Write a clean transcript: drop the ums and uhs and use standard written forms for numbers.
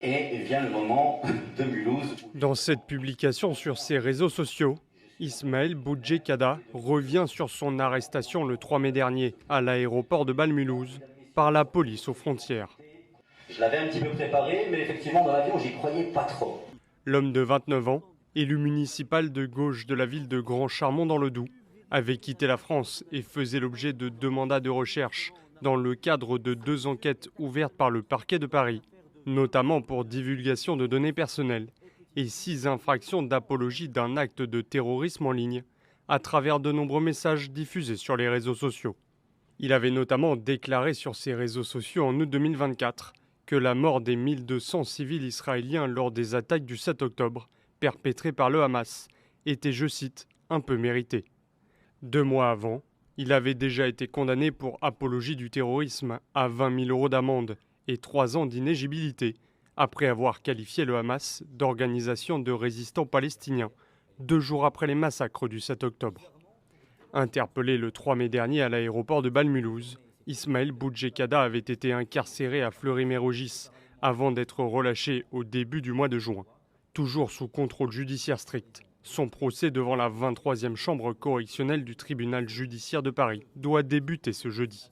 Et vient le moment de Mulhouse. Dans cette publication sur ses réseaux sociaux, Ismaël Boujedjada revient sur son arrestation le 3 mai dernier à l'aéroport de Bâle-Mulhouse par la police aux frontières. Je l'avais un petit peu préparé, mais effectivement dans l'avion j'y croyais pas trop. L'homme de 29 ans, élu municipal de gauche de la ville de Grand-Charmont dans le Doubs, avait quitté la France et faisait l'objet de 2 mandats de recherche dans le cadre de 2 enquêtes ouvertes par le parquet de Paris, notamment pour divulgation de données personnelles et 6 infractions d'apologie d'un acte de terrorisme en ligne à travers de nombreux messages diffusés sur les réseaux sociaux. Il avait notamment déclaré sur ses réseaux sociaux en août 2024 que la mort des 1200 civils israéliens lors des attaques du 7 octobre perpétrées par le Hamas était, je cite, un peu méritée. 2 mois avant, il avait déjà été condamné pour apologie du terrorisme à 20 000 € d'amende et 3 ans d'inéligibilité, après avoir qualifié le Hamas d'organisation de résistants palestiniens, 2 jours après les massacres du 7 octobre. Interpellé le 3 mai dernier à l'aéroport de Bâle-Mulhouse, Ismaël Boujedjada avait été incarcéré à Fleury-Mérogis avant d'être relâché au début du mois de juin. Toujours sous contrôle judiciaire strict, son procès devant la 23e chambre correctionnelle du tribunal judiciaire de Paris doit débuter ce jeudi.